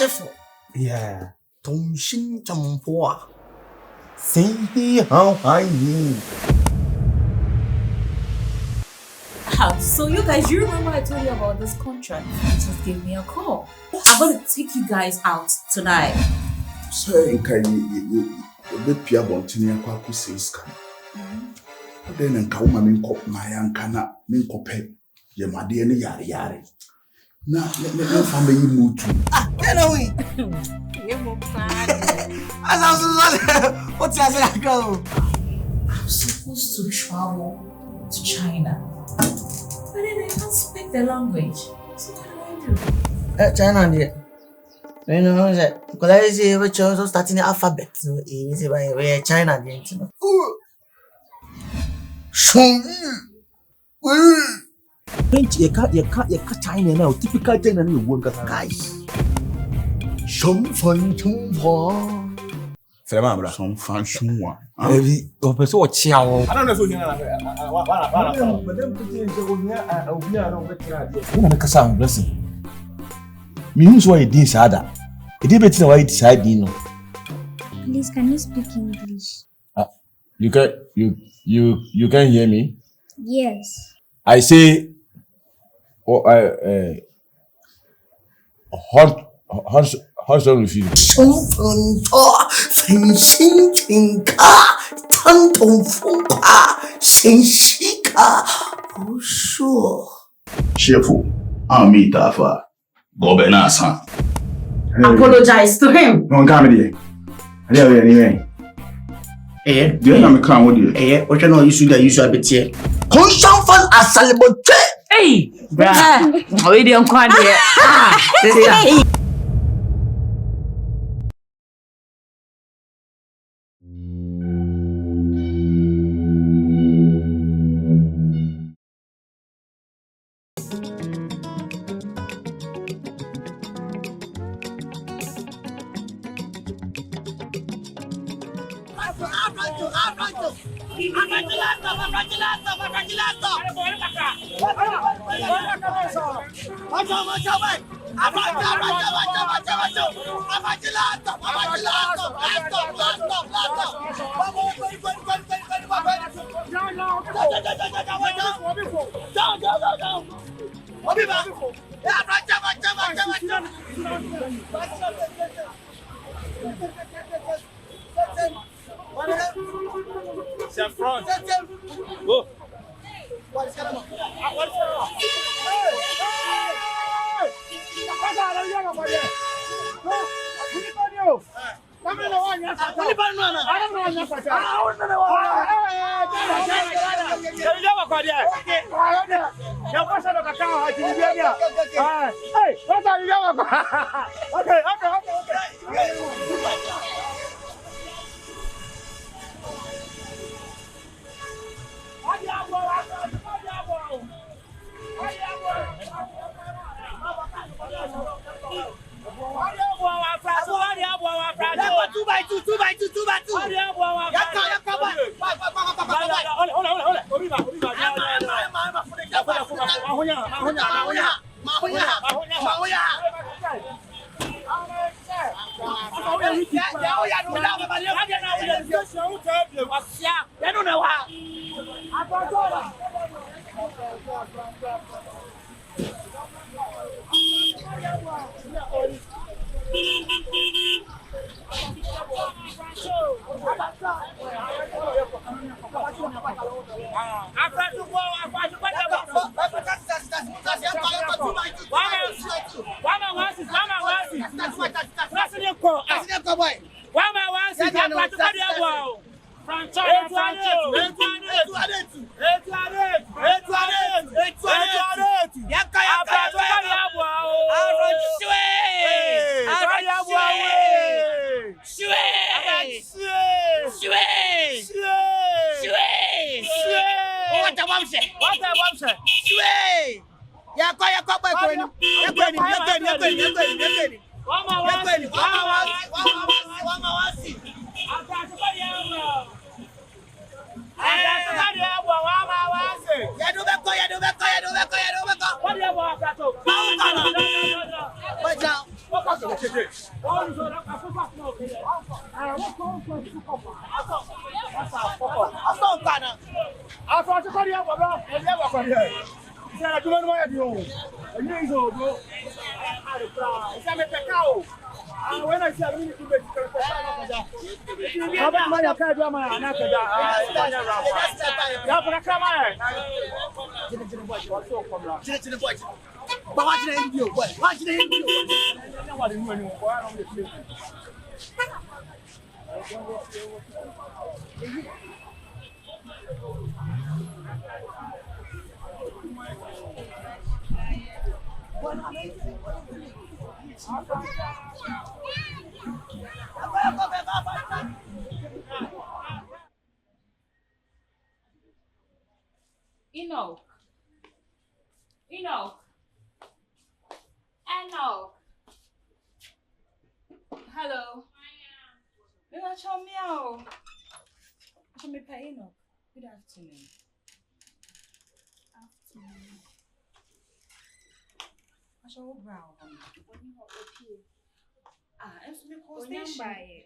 师傅 Yeah. 同心怎么啊 Say how are you? So you guys, you remember I told you about this contract? You just gave me a call. I'm going to take you guys out tonight. Say, can you be Pia Bontinia Quaku says, then and Kauma Minko, my Ankana, Minko Pay, your Madiani Yari Yari. Now, let me family move to. Get away! What's that go? I'm supposed to travel to China. But then I can't speak the language. So what do I do? China, dear. You know that because I say we're also starting the alphabet. So easy by way China, dear. You can't China now. Typical China, you won't get guys. Some fun to Some fashion one. Maybe Professor Chiao. I don't know if you Madam, blessing. Means why it is harder. It is better why it's hard, you know. Please, can you speak English? You can hear me? Yes. I say how's wrong with you? 什么分心情卡，疼痛风卡，信息卡，不说。Cheerful. I'll meet Dafa. Go Benasa. Apologize to him. No comedy. I don't anyway. Eh? Do you know me come with you? Eh? What you know you should bit here. Constant fun as celebrate. Hey! Bruh. We don't quite here. Go. Watabomshel. Enoch. Enoch. Enoch. Hello. You want to show me out? Show me pa Enoch. Good afternoon. Afternoon. I show you brown. It's because station.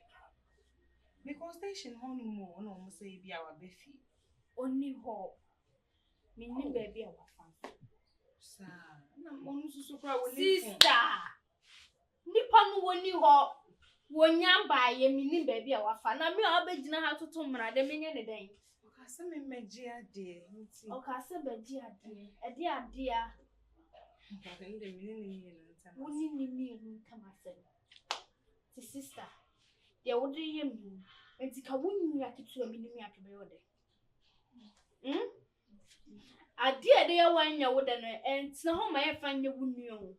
Because station honeymoon no mo say be our befi. Only ho. Meaning baby our fan. Sir, na mo no so kra woni. Sister. Nipa no woni ho. Wonya baye meaning baby our fan. Na me obegina ha toto mra de menye ne den. Okase me meji ade nti. Okase beji ade. Ade ade a. Okase de meaning ni nta. Woni ni mi nta masem. Sister. They would hear me. And to win you to a minimum after the other. I dear dear one ya would and so home I find you would know.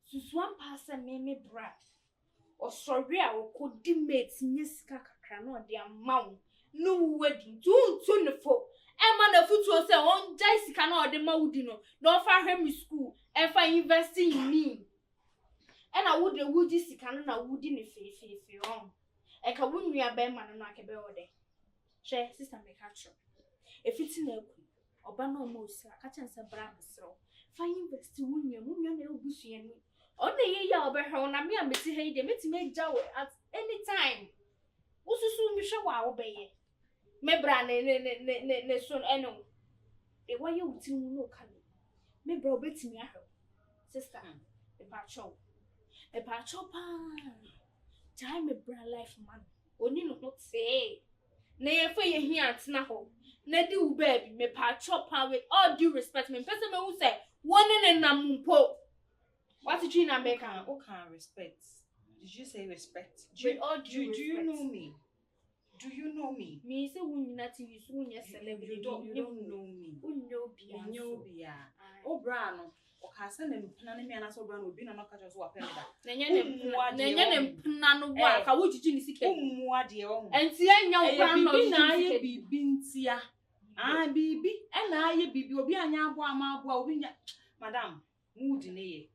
So one person made me brat or sorry I could demates Niska Crano dear mount. No wedding, too soon the folk. And man, the foot was on Jacy cannot the Maudino, don't find him in school and find investing in me. And I would the woody sick and I would in a face if you're wrong. I can win me a bear man and I can bear all day. Share sister make catch up. If it's in a or banner most, I catch and sabra so. Find invest to win your moon, your bushy and me. On the year I'll be her on a mere Missy Hay, they meet to make jow at any time. Also soon we shall obey. Me brand ne son eno. The way you would no coming. Me bro bet me a sister, the patcho. A patcho pan. Time a brand life man. Only no not say. Nay, for you here at Snaho. Ne do baby, me patcho pan with all due respect. Me person who say one in a nampo. What did you not make? What kind of respect? Did you say respect? Do you know me? Do you know me? Me say when you not you soon yes celebrity. You don't know me. You know Bia. Oh brano. O kasa na mpana me anaso brano obi na nakaja so apenda. Nenya mpana no wa ka wo jiji ni sike. Ummu ade wo. Enti enya wo brano na aye bibi ntia. Bibi e na aye bibi obi anya abo ama abo obi nya. Madam, mood ne ye.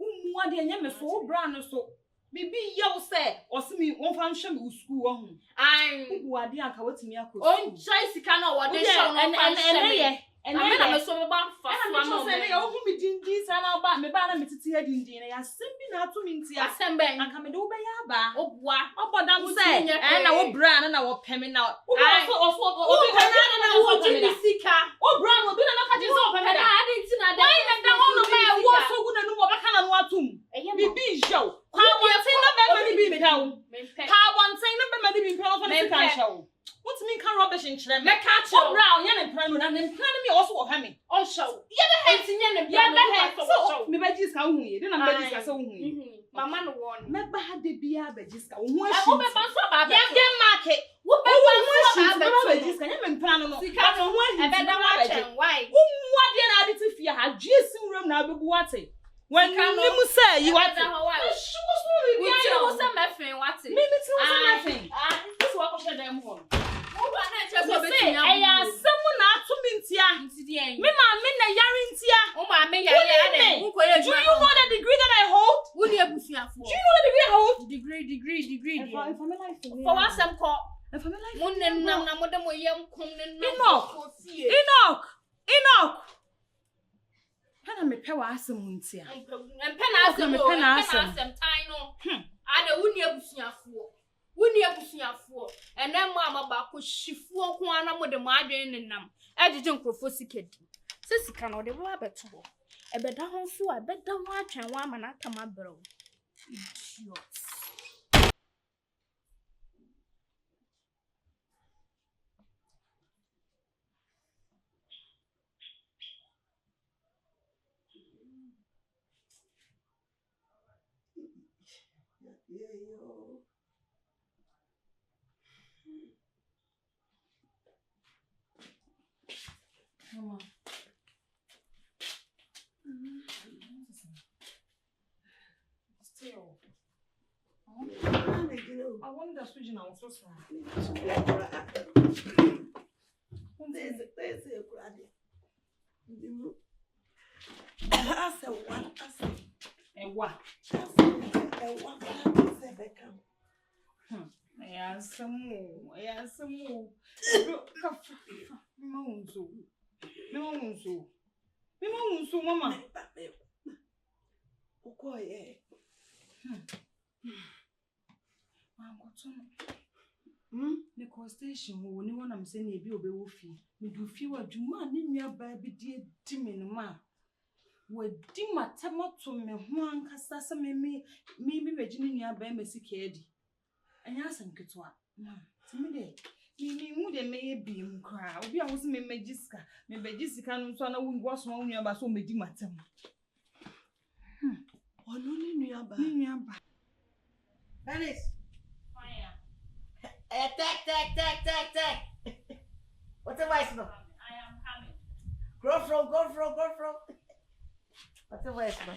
Ummu ade enya me so brano so. Bibi yaw say osimi won fa nhwe me school wo hu. Ummu ade anka watimi akosu. On chai sika na wo de show no fa nhwe. And then I'm so bad for one of them. Me dindi sana ba me ba na metiti he dindi na ya sembi na to minti asembe anka me de wo be ya ba obwa obodam say na wo bra na wo peme na wo also obi na wo jini sika wo bra wo bi na ka je so peme da ade nti na da na da ho no ma wo so gu na nu wo beka na no atum bibi show ka bonten na be ma ni bi da wo ka bonten na be ma ni bi pe wo fa na sika show. What mean can rubbish in Chile? Make catch up round, yan and plan and then plan me also of Hammy. Also, yeah, the head in yan and yeah, so me by this how we didn't know so we. Mamma one, never had the beer by this cow. What market? What by this can even plan on a better watching. Why? What did I do to fear? Had just room now be water. When you say you want to, we was a muffin, what's it? Maybe it's nothing. This is what I should them home. Someone not to mintia. Me, na yarintia. Oh, my, do you know the degree that I hold? Would you have seen for? Do you know the degree I hold? Degree. For us, I'm called. And for my life, one and now, Madame William Enoch. Penna me pewa asamuntia. And penna some tino. Ana wuni abusuafo ene mama ba ko hyifuo ko ana mo de mo adwen nenam ejeje nkrofo sikedi se sika no de bo abeto ho ebeda ho so abeda ho atwen wa ama na atama brew idiot Mama. Still. I want the switch now. So sorry. I said what? And what? Some more. So, Mama. Okoye. The station who ni one I'm saying be obewofi. Me do feel a juma ni nua ba bi die dimin ma. We di matama to me ho ankasa se me begini nua ba mesika edi. Anya asem ketwa. Timi de. Me hu de me bi mu kra. Obi a wo se me magiska. Me begisika no so na wo so ma nua ba so me di matam. Ono ni nua ba. Bernice. fire Take. What's the voice no? I am coming Go from. What's the voice no?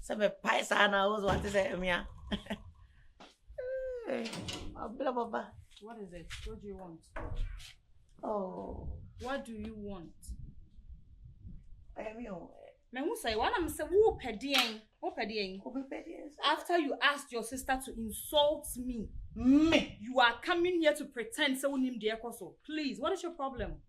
Some paisa na was what to say me. Blah blah. What is it? What do you want? Oh, What do you want? I am you. Me who say one am say wo pedien. After you asked your sister to insult me, you are coming here to pretend so nim de ekoso. Please, what is your problem?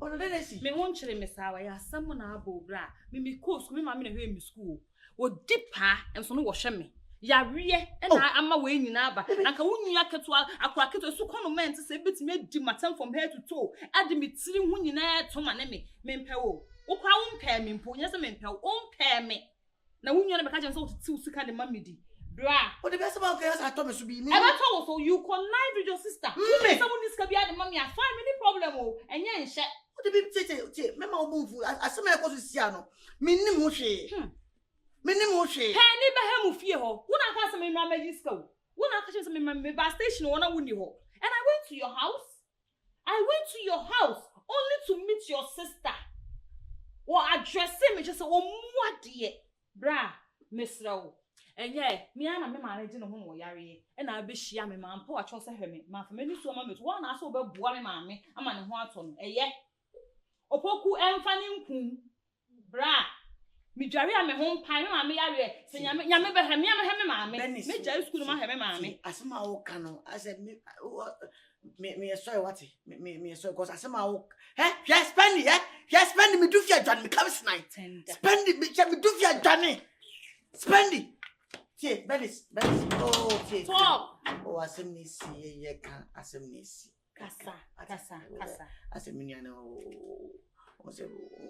Oh, Bernice. Me won chere me sawa ya someone abo bra. Me ko school me ma me na hwe me school. Wo dipa enso no wo hwe me. Ya wie e na ama we nyina ba. Anka wunua keto akwa keto su comment say betimi adi matam from head to toe. Adi me tiri hu nyina to ma ne me. Me mpe wo. Wo kwa wo mpe me mpo. Nya se me mpe wo mpe me. Na wunua na me ka je so ti sika de mamidi. Bra. Oh, the best about girls I told me to be me. Ever told so you connive with your sister. Someone is be the mommy. I find any problem oh. And yeah, shit. What the baby say? Me ma obunfu. Asem e ko so sia no. Me nim ho hwe. Hey, ni be he mu fie ho. Wo na ka se me mama magiska wo. Wo na ka se me mama ba station wo na woni ho. And I went to your house only to meet your sister. Or address me just wo muade. Bra, Mr. And yeah, me and my manage no ho yare. And I be shia me man po a cho se hwe me. Ma fa me ni so ma me to one aso be bua me maame ama ne ho ato no. Eye. Opoku emfa ni nkum. Bra. Me dware a me ho mpan me maame yare. Se nyame be he me maame. Me jare school ma he me maame. Asema wo ka no. I said me sorry what? Me sorry cause asema wo. Yes, Spendy, Yes, Spendy me do fia dwan me come tonight. Spendy me do fia dwan. Spendy. Yeah, Bernice. Oh, okay. Stop. Oh, asemnisi ye kan asemnisi. Kasa. Asemni ana o se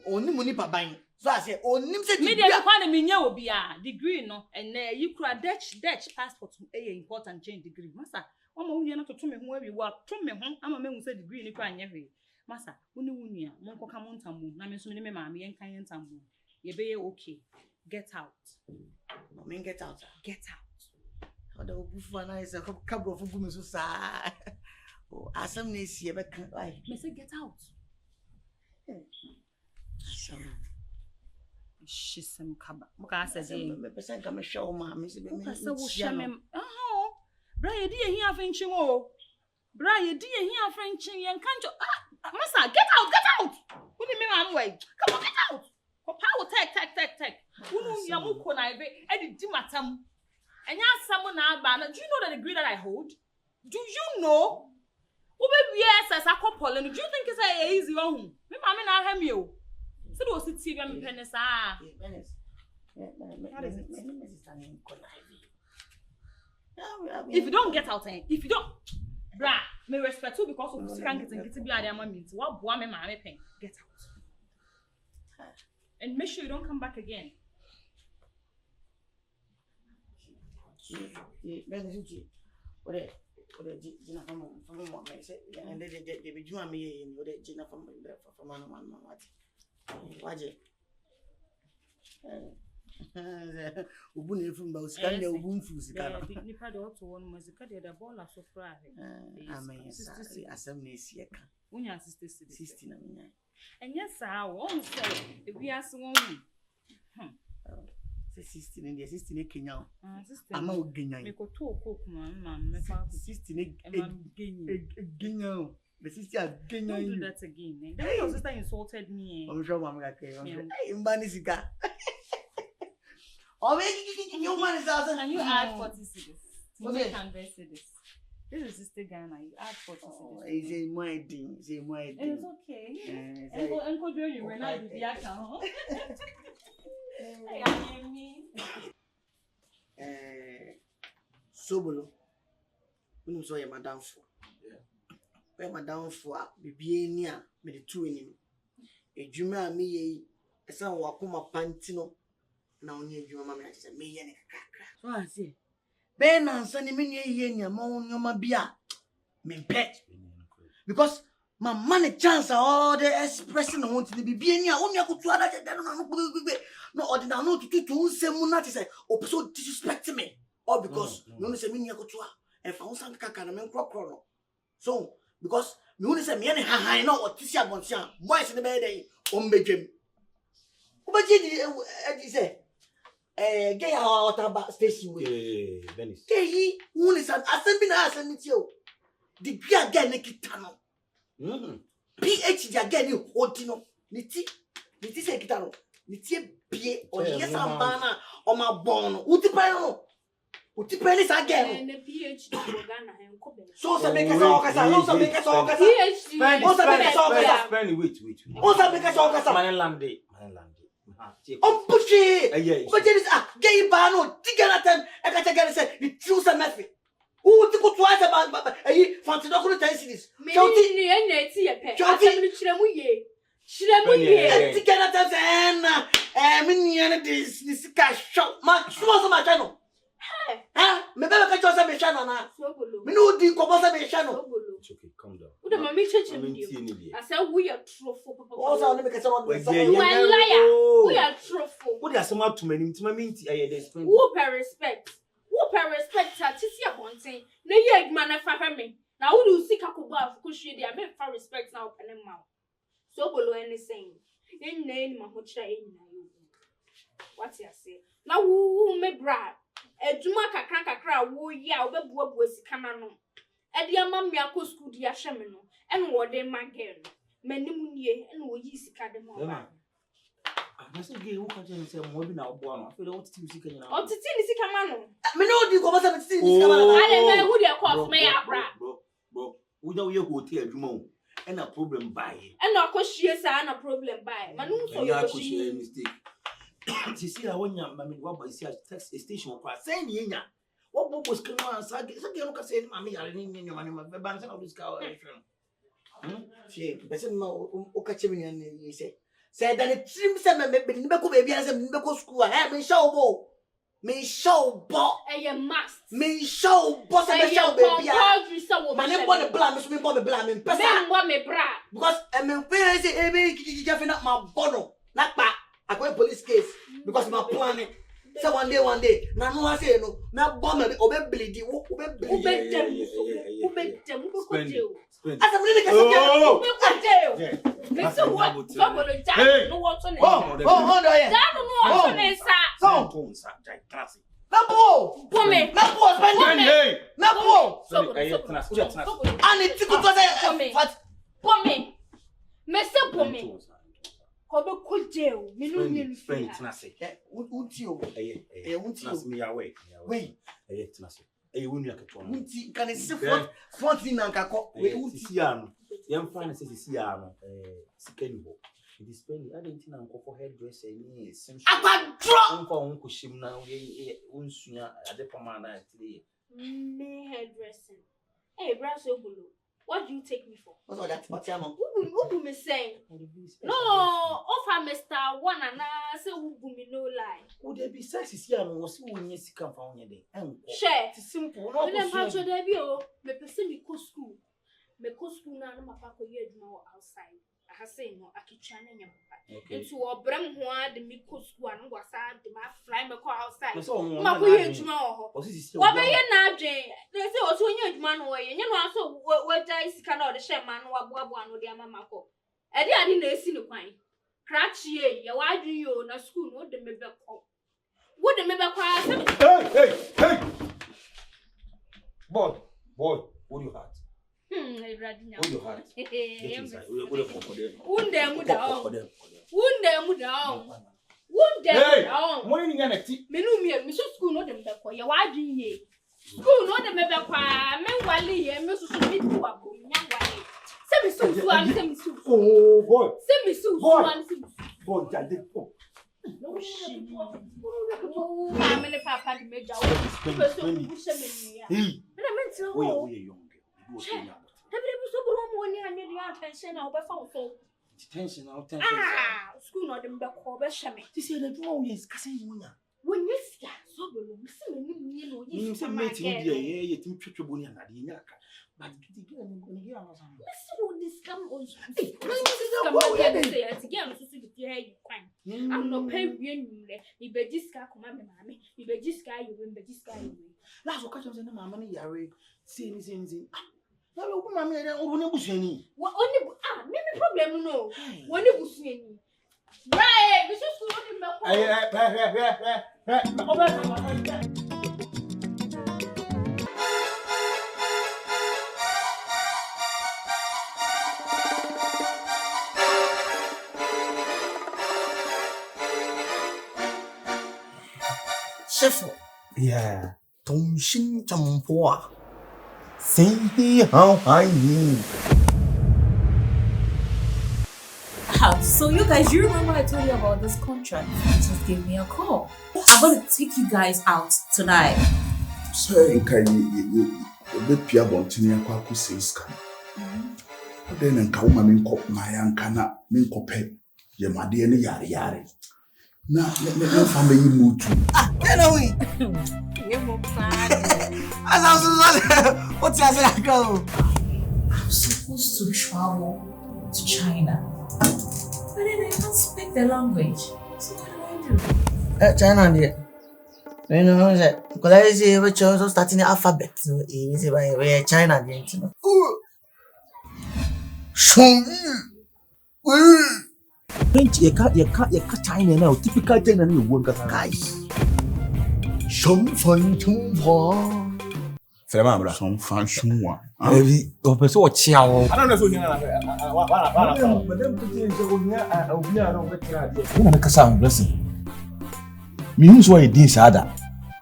oni muni baban. So I say onim se me dey kwa na me nya obi a degree no and you could Dutch passport important change degree. Masa, o ma wunye na toto me ho awi wa to me ho ama me hu se degree ni kwa anya hwe. Masa, woni wunua mo nkoka mo ntambu na me so me maame yen kan ntambu. Ye be okay. Get out. Mommy, get out. Get out. How the buffana is a cabro for women so sad. Oh, asem ne see be kan. Why? Me say get out. Shisem kaba. Muka say me person come show ma me say me. Say wo hwe me. Oh. Bra ye di ehia afenchin o. Bra ye di ehia afenchin yen kanjo. Masa, get out. Who me man way? Come on, get out. Power take. Unu ya muko na ibe e di matam. Enya asam na aba na. Do you know the degree that I hold? Do you know? Ube yes as akopole. Do you think it's a easy on? Me mama na ha me o. Se do sit TV am penesa. Bernice. What is it? If you don't get out, if you don't, bra, me respect you because of you can't get be at my means. What boy me pen? Get out. And make sure you don't come back again. Gina from what I said, and they be doing me in the Gina from what? Ubuni from those kind of boom foods. Nipa de auto one music, the ball are so fry. Assembly siaka. When your sister 16. And yes, I won't say if we are someone. 16 in the 16 Kenya. I'm out Guinea. Make a 2 cook, mamma. 16 Guinea. The sister Guinea. Don't do that again. Your sister insulted me. I'm sure Mamma came. In Bernice. Oh, you man is out. Can you add 40 cities? Okay, can this? This is Sister Ghana. You add 40 cities. It's a my thing. It's a my thing. It's okay. Uncle Joe, you ran out with the account. Sobolo. We saw your madam for. Where madam for be near me the two in him. A juma me a son wakuma pantino. Now near you, mamma, I said, me and so I say, Ben and Sunny Mini Yenya, Mon Bia, me pet. Because my money chance are all the expressing I want to be being only I could try that. No, or did I know to say Munati say, or so disrespect me, or because no say me to and found some cacaman crop chrono. So, because you only say me any high no or Tisha Bonsia, boys in the bed, Jim. But you say, gay our water station way. Bernice. Gay, one is an assembly assembly. The Pia Ganekitano. PhD again, you Otino, Niti Sekitano, Niti P or yes, I'm banner or my bone. Utipano. Utipenis again. And the PhD Ghana and Kobe. So make us all also make us all PhD. Also make us all Spendy, wait. Also make us all Manelande. Pushy. But there is a gay bano, Tiganatem, and I say the truth and method. Who took twice about a fancy document tendencies? County and Nancy a pet. Chilemuye. Tiganatem and Minian this cash shop. Much was my channel. Huh? Maybe I can just have a channel now. We know the composer channel. It's okay, calm down. What am I mentioning? I said, we are truthful. Also, I'll make a sound. We are liar. We are truthful. What are some to many to my minty? Who pay respect? Who pay respect? Tisia Bonte. No, you man of family. Now, who do seek a kuba of cushion? They are made for respect now, Panama. So below anything. In name, Mahocha in what you say. Now, who may brag? A Jumaka crank woo ya, or what was Canano. At the Amamia school, dear Shamano, and what they might get. Many moon and we use Cademo. I must give you more than our one. I feel what to see. Oh, to see Camano. Me know the composer. I don't know who they call me. Bro, we know you go to a Jumo and a problem by it. And of course, she is a problem by Manu. So you a mistake. See, I want your mammy, what by text station for saying, Yena. What was coming on? So I say, Mammy, I didn't mean your money, my bands of this cow. She, Besson, Okachimi, and he said that it seems that maybe Nico baby has a medical school. I have been show. Me show bot. And you must. Me show boss and show baby. My name want to blame me, want to blame him. Person want me brag. Because I mean, where is it? Jeffing up my bono. Not back. I got a police case because my planning. So one day, now no, I say no, now bomb me, obey bleedy, obey them. As a minute, Mr. What? Sobolo, Jack, no what's on it. Oh, Kobe could jail. Me no need Spendy, tenacity. Untio. Me away. Wait. Tenacity. Wouldn't like a one. Can it see what thing and caco? Siano. Young fan says Siano. Sikenibo. It is Spendy. I didn't know for hairdresser. I got drunk. Uncle Shim now. Unsuya at the Pomana today. Me hairdressing. Hey, bra Sobolo, what do you take me for? What's all that? What's your mom? Who me saying? No, offer Mr. One and I say who me no lie. Would there be sex is here and was when you see come from your day? Share. It's simple. No, then Pacho Debio, me person me go school. Me go school now, my papa year now outside. I say no, I keep trying into a bram one, the me go school and was sad, the my fly me go outside. My year tomorrow. What are you now, Jane? They say also when man away, and you know, so what dice cannot the share man or one with their mamma. I didn't see the wine. Cratch ye, why do you na school? What the member call? What the member cry? Hey! Boy, what do you have? What you heart? Morning in a tea. Menumia, Miss School, not them back for your wide ye. School, not the member cry, men wally, and Mrs. Smith, who are going young way. Send me so one, send me so. Oh, boy. Send me so one. Boy, I did. No, she. Oh, I'm in a papa to make out. Hey, but I meant to know. Attention, I'll be found so. Tension. School not them back over Shammy. This is the draw is Cassin. When you see Sobolo, You say, mate, you think Triple and Adina. But this come on. I'm not paying you. You bet this guy come mammy. You bet this guy, you win, but this guy. last occasion in my money, Yari, seeing. Now, open my man, open a bush any. What only maybe problem no. When it was any. Right, this is what Chef. Yeah, 同心正波。See how I need. So you guys, you remember I told you about this contract? Just give me a call. I'm going to take you guys out tonight. Say, can you be Pia Bontini and Quaku says, then and Kauma Minko, my Ankana, Minko Pet, your Madiana Yari. Now, let me family move to. Get away! As I was what's I go? I'm supposed to travel to China, but then I can't speak the language. So what do I do? China, dear. You know that because I say we're also starting the alphabet. So easy by way China, dear. You can't China now. Typical China, you won't get guys. Some fun to war. Fremabra. Some fashion one. Maybe Opeso Chiao. I don't know if you're Listen. Means why it is harder.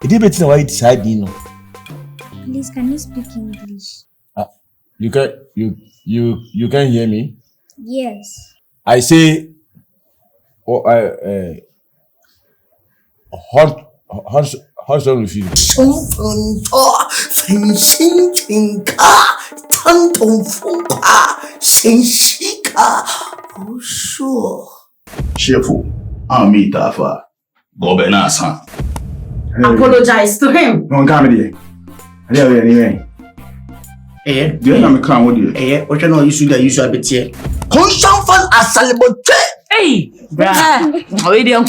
It is better why it's hard, you know. Please, can you speak English? You can hear me? Yes. I say hot song with you. Cheerful. Ami Tafa. Gobenasa. Apologize to him. No comedy. Anyway. Eh? Do you know me crown with you? Eh? What you know you should a bit here. Conscious fun as celebrate. Hey, bruh. How are you doing?